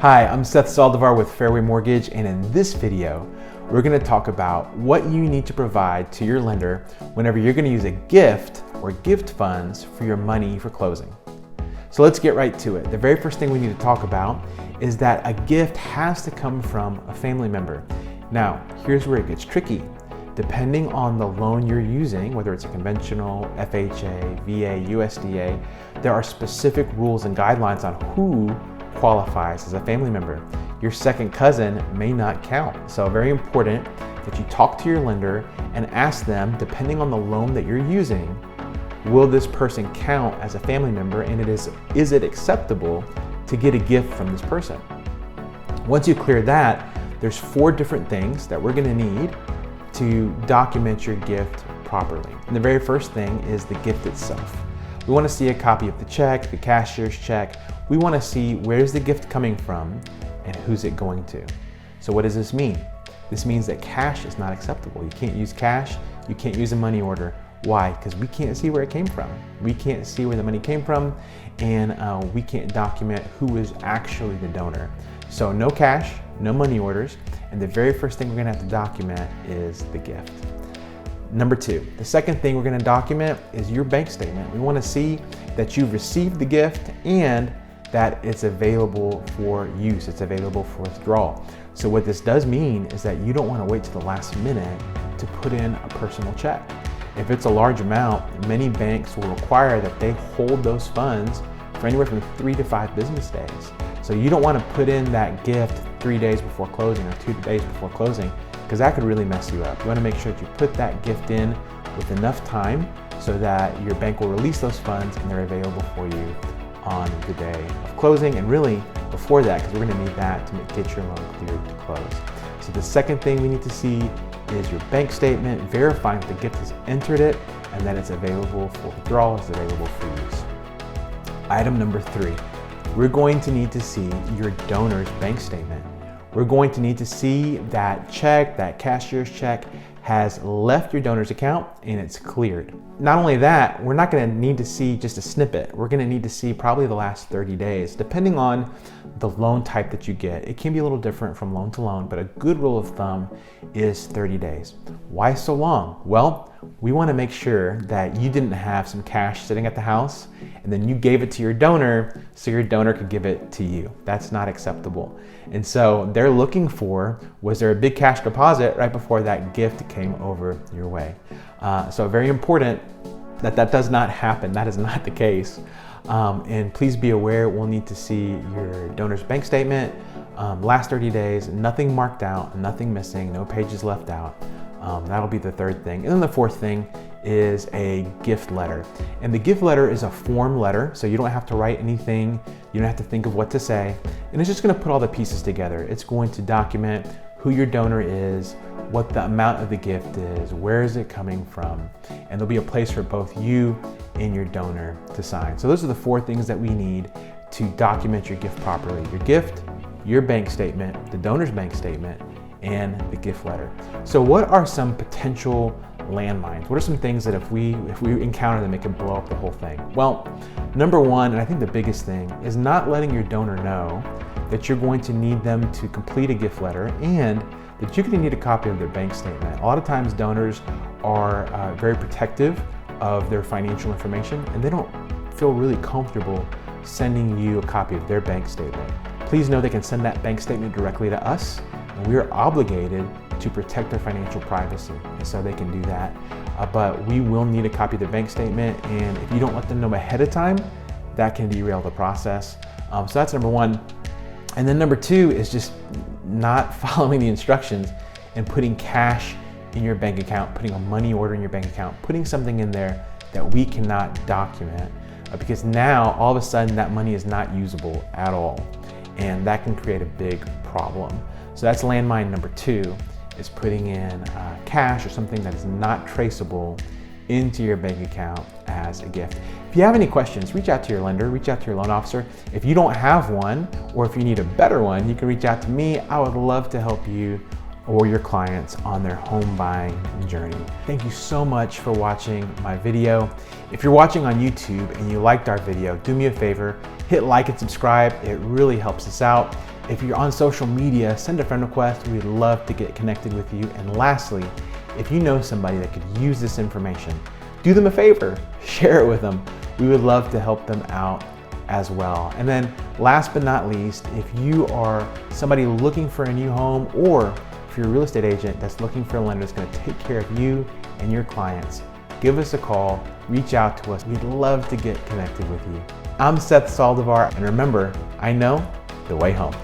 Hi, I'm Seth Saldivar with Fairway Mortgage, and in this video, we're going to talk about what you need to provide to your lender whenever you're going to use a gift or gift funds for your money for closing. So let's get right to it. The very first thing we need to talk about is that a gift has to come from a family member. Now, here's where it gets tricky. Depending on the loan you're using, whether it's a conventional, FHA, VA, USDA, there are specific rules and guidelines on who qualifies as a family member. Your second cousin may not count. So very important that you talk to your lender and ask them, depending on the loan that you're using, will this person count as a family member, and is it acceptable to get a gift from this person? Once you clear that, there's 4 different things that we're gonna need to document your gift properly. And the very first thing is the gift itself. We wanna see a copy of the check, the cashier's check. We wanna see where's the gift coming from and who's it going to. So what does this mean? This means that cash is not acceptable. You can't use cash, you can't use a money order. Why? Because we can't see where it came from. We can't see where the money came from, and we can't document who is actually the donor. So no cash, no money orders, and the very first thing we're gonna have to document is the gift. Number 2, the second thing we're gonna document is your bank statement. We wanna see that you've received the gift and that it's available for use, it's available for withdrawal. So what this does mean is that you don't wanna wait to the last minute to put in a personal check. If it's a large amount, many banks will require that they hold those funds for anywhere from 3 to 5 business days. So you don't wanna put in that gift 3 days before closing or 2 days before closing, because that could really mess you up. You wanna make sure that you put that gift in with enough time so that your bank will release those funds and they're available for you on the day of closing, and really before that, because we're gonna need that to get your loan cleared to close. So the second thing we need to see is your bank statement, verifying that the gift has entered it and that it's available for withdrawal, it's available for use. Item number 3, we're going to need to see your donor's bank statement. We're going to need to see that check, that cashier's check, has left your donor's account and it's cleared. Not only that, we're not gonna need to see just a snippet. We're gonna need to see probably the last 30 days, depending on the loan type that you get. It can be a little different from loan to loan, but a good rule of thumb is 30 days. Why so long? Well, we wanna make sure that you didn't have some cash sitting at the house and then you gave it to your donor so your donor could give it to you. That's not acceptable. And so they're looking for, was there a big cash deposit right before that gift came over your way? So very important that that does not happen. That is not the case. And please be aware, we'll need to see your donor's bank statement, last 30 days, nothing marked out, nothing missing, no pages left out. That'll be the third thing. And then the fourth thing is a gift letter. And the gift letter is a form letter, so you don't have to write anything, you don't have to think of what to say, and it's just gonna put all the pieces together. It's going to document who your donor is, what the amount of the gift is, where is it coming from, and there'll be a place for both you and your donor to sign. So those are the 4 things that we need to document your gift properly. Your gift, your bank statement, the donor's bank statement, and the gift letter. So what are some potential landmines? What are some things that if we encounter them, it can blow up the whole thing? Well, number 1, and I think the biggest thing, is not letting your donor know that you're going to need them to complete a gift letter and that you're going to need a copy of their bank statement. A lot of times donors are very protective of their financial information and they don't feel really comfortable sending you a copy of their bank statement. Please know they can send that bank statement directly to us, and we are obligated to protect their financial privacy, and so they can do that. But we will need a copy of their bank statement, and if you don't let them know ahead of time, that can derail the process. So that's number 1. And then number 2 is just not following the instructions and putting cash in your bank account, putting a money order in your bank account, putting something in there that we cannot document, because now all of a sudden that money is not usable at all, and that can create a big problem. So that's landmine number 2, is putting in cash or something that is not traceable into your bank account as a gift. If you have any questions, reach out to your lender, reach out to your loan officer. If you don't have one, or if you need a better one, you can reach out to me. I would love to help you or your clients on their home buying journey. Thank you so much for watching my video. If you're watching on YouTube and you liked our video, do me a favor, hit like and subscribe. It really helps us out. If you're on social media, send a friend request. We'd love to get connected with you. And lastly, if you know somebody that could use this information, do them a favor, share it with them. We would love to help them out as well. And then last but not least, if you are somebody looking for a new home, or if you're a real estate agent that's looking for a lender that's going to take care of you and your clients, give us a call, reach out to us. We'd love to get connected with you. I'm Seth Saldivar, and remember, I know the way home.